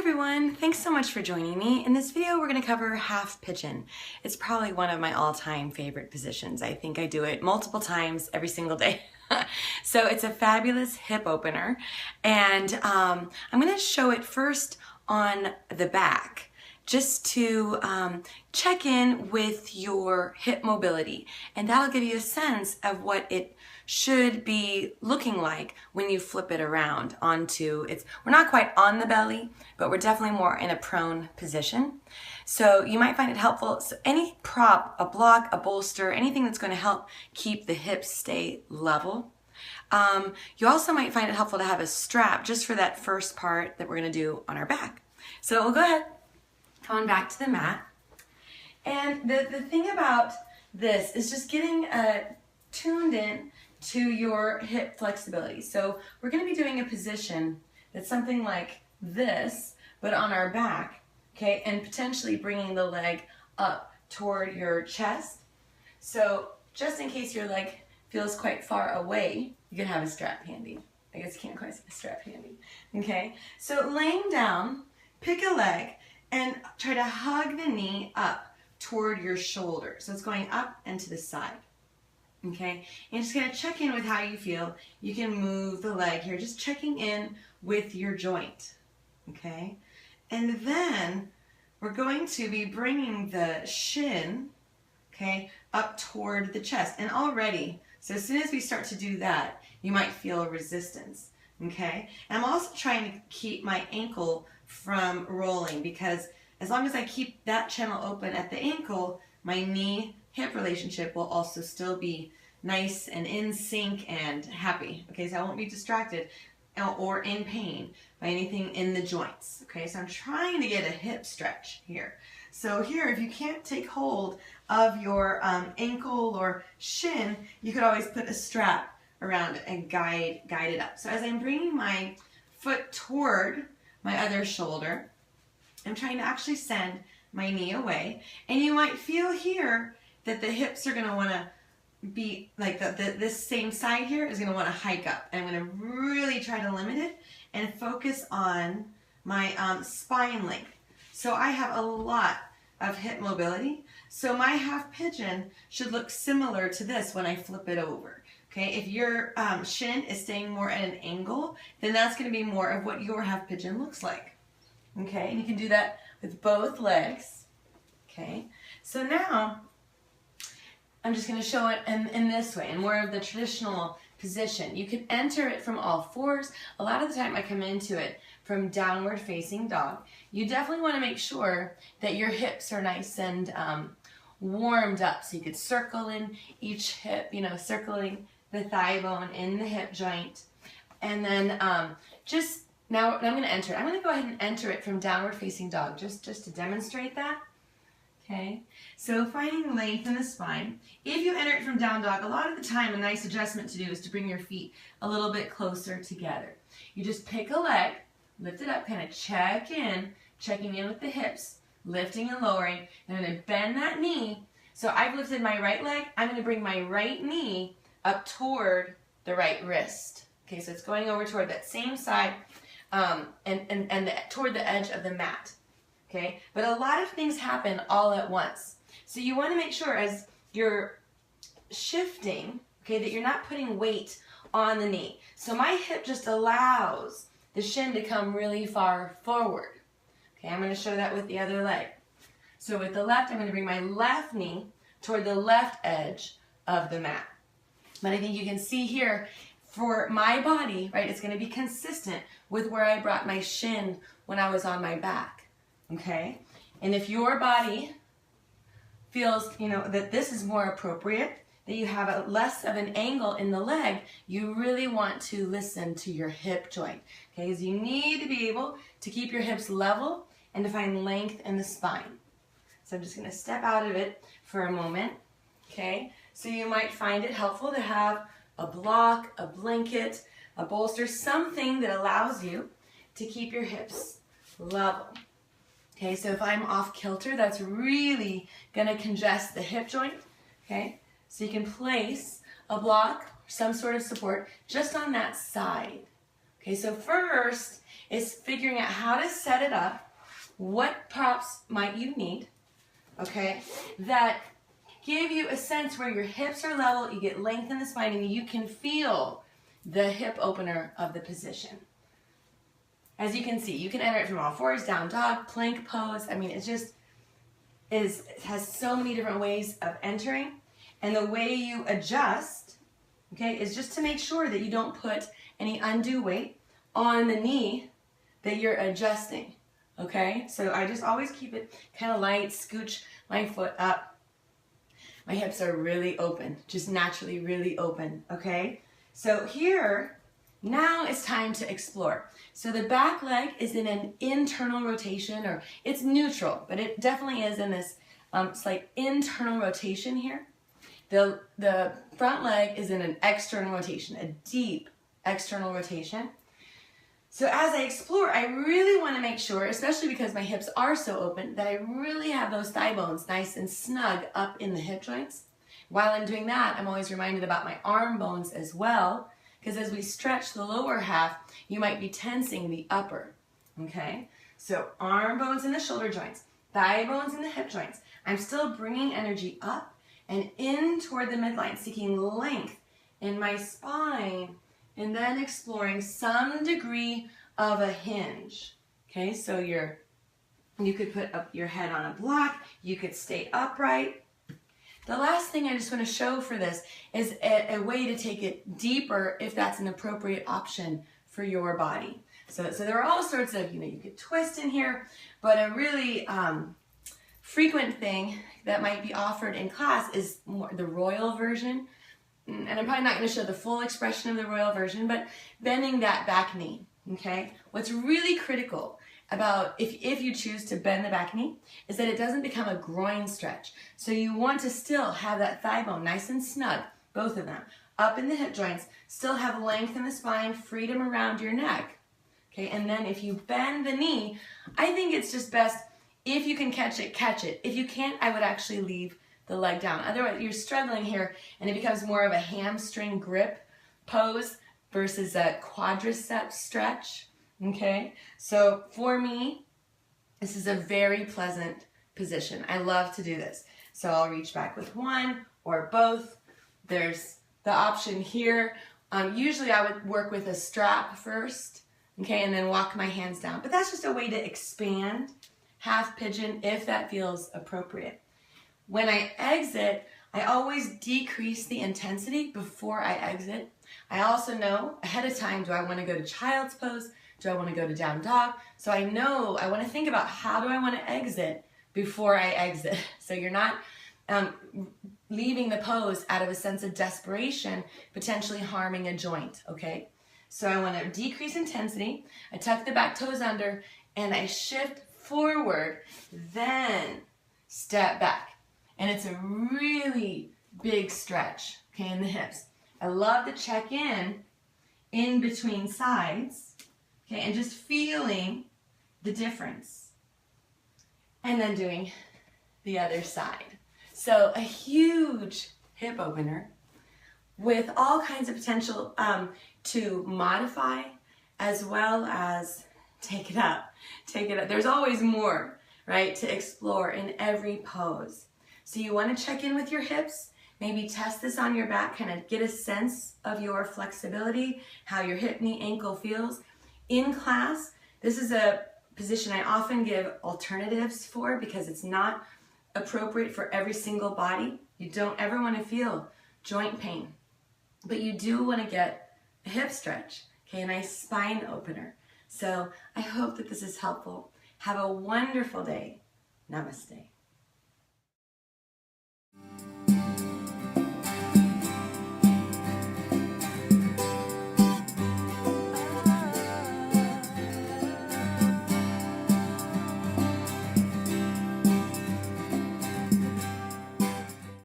everyone, thanks so much for joining me. In this video we're going to cover half pigeon. It's probably one of my all-time favorite positions. I think I do it multiple times every single day. So it's a fabulous hip opener, and I'm going to show it first on the back just to check in with your hip mobility, and that'll give you a sense of what it should be looking like when you flip it around onto we're not quite on the belly, but we're definitely more in a prone position. So you might find it helpful. So any prop, a block, a bolster, anything that's going to help keep the hips stay level. You also might find it helpful to have a strap just for that first part that we're going to do on our back. So we'll go ahead, come on back to the mat. And the thing about this is just getting tuned in to your hip flexibility. So we're going to be doing a position that's something like this, but on our back, okay, and potentially bringing the leg up toward your chest. So just in case your leg feels quite far away, you can have a strap handy. I guess you can't quite see a strap handy. Okay, so laying down, pick a leg and try to hug the knee up toward your shoulder. So it's going up and to the side. Okay, and just gonna check in with how you feel. You can move the leg here, just checking in with your joint. Okay, and then we're going to be bringing the shin, okay, up toward the chest. And already, so as soon as we start to do that, you might feel a resistance. Okay, and I'm also trying to keep my ankle from rolling, because as long as I keep that channel open at the ankle, my knee-hip relationship will also still be nice and in sync and happy. Okay, so I won't be distracted or in pain by anything in the joints. Okay, so I'm trying to get a hip stretch here. So here, if you can't take hold of your ankle or shin, you could always put a strap around it and guide it up. So as I'm bringing my foot toward my other shoulder, I'm trying to actually send my knee away, and you might feel here that the hips are going to want to be like this same side here is going to want to hike up, and I'm going to really try to limit it and focus on my spine length. So I have a lot of hip mobility, so my half pigeon should look similar to this when I flip it over. Okay, if your shin is staying more at an angle, then that's going to be more of what your half pigeon looks like. Okay, and you can do that with both legs. Okay, so now I'm just going to show it in this way, in more of the traditional position. You can enter it from all fours. A lot of the time I come into it from downward facing dog. You definitely want to make sure that your hips are nice and warmed up. So you could circle in each hip, you know, circling the thigh bone in the hip joint. And then now I'm going to enter it. I'm going to go ahead and enter it from downward facing dog just to demonstrate that. Okay, so finding length in the spine. If you enter it from down dog, a lot of the time a nice adjustment to do is to bring your feet a little bit closer together. You just pick a leg, lift it up, kind of checking in with the hips, lifting and lowering. And I'm going to bend that knee. So I've lifted my right leg. I'm going to bring my right knee up toward the right wrist. Okay, so it's going over toward that same side toward the edge of the mat. Okay, but a lot of things happen all at once. So you want to make sure as you're shifting, okay, that you're not putting weight on the knee. So my hip just allows the shin to come really far forward. Okay, I'm going to show that with the other leg. So with the left, I'm going to bring my left knee toward the left edge of the mat. But I think you can see here, for my body, right, it's going to be consistent with where I brought my shin when I was on my back. Okay, and if your body feels, you know, that this is more appropriate, that you have a less of an angle in the leg, you really want to listen to your hip joint. Okay, because you need to be able to keep your hips level and to find length in the spine. So I'm just going to step out of it for a moment. Okay, so you might find it helpful to have a block, a blanket, a bolster, something that allows you to keep your hips level. Okay, so if I'm off kilter, that's really going to congest the hip joint. Okay, so you can place a block, some sort of support, just on that side. Okay, so first is figuring out how to set it up. What props might you need, okay, that give you a sense where your hips are level, you get length in the spine, and you can feel the hip opener of the position. As you can see, you can enter it from all fours, down dog, plank pose. I mean, it just it has so many different ways of entering. And the way you adjust, okay, is just to make sure that you don't put any undue weight on the knee that you're adjusting. Okay, so I just always keep it kind of light, scooch my foot up. My hips are really open, just naturally really open, okay? So here, now it's time to explore. So the back leg is in an internal rotation, or it's neutral, but it definitely is in this slight internal rotation here. The front leg is in an external rotation, a deep external rotation. So as I explore, I really want to make sure, especially because my hips are so open, that I really have those thigh bones nice and snug up in the hip joints. While I'm doing that, I'm always reminded about my arm bones as well, because as we stretch the lower half, you might be tensing the upper, okay? So arm bones in the shoulder joints, thigh bones in the hip joints. I'm still bringing energy up and in toward the midline, seeking length in my spine, and then exploring some degree of a hinge. Okay, so you could put up your head on a block, you could stay upright. The last thing I just want to show for this is a way to take it deeper if that's an appropriate option for your body. So there are all sorts of, you could twist in here, but a really frequent thing that might be offered in class is more the royal version. And I'm probably not going to show the full expression of the royal version, but bending that back knee, okay? What's really critical about if you choose to bend the back knee is that it doesn't become a groin stretch. So you want to still have that thigh bone nice and snug, both of them, up in the hip joints, still have length in the spine, freedom around your neck, okay? And then if you bend the knee, I think it's just best if you can catch it, catch it. If you can't, I would actually leave the leg down. Otherwise, you're struggling here, and it becomes more of a hamstring grip pose versus a quadricep stretch, okay? So for me, this is a very pleasant position. I love to do this. So I'll reach back with one or both. There's the option here. Usually I would work with a strap first, okay, and then walk my hands down. But that's just a way to expand half pigeon if that feels appropriate. When I exit, I always decrease the intensity before I exit. I also know ahead of time, do I want to go to child's pose? Do I want to go to down dog? So I know I want to think about how do I want to exit before I exit. So you're not leaving the pose out of a sense of desperation, potentially harming a joint, okay? So I want to decrease intensity. I tuck the back toes under and I shift forward, then step back. And it's a really big stretch, okay, in the hips. I love to check in between sides, okay, and just feeling the difference. And then doing the other side. So a huge hip opener with all kinds of potential to modify as well as take it up. Take it up. There's always more, right, to explore in every pose. So you want to check in with your hips, maybe test this on your back, kind of get a sense of your flexibility, how your hip, knee, ankle feels. In class, this is a position I often give alternatives for because it's not appropriate for every single body. You don't ever want to feel joint pain, but you do want to get a hip stretch, okay, a nice spine opener. So I hope that this is helpful. Have a wonderful day. Namaste.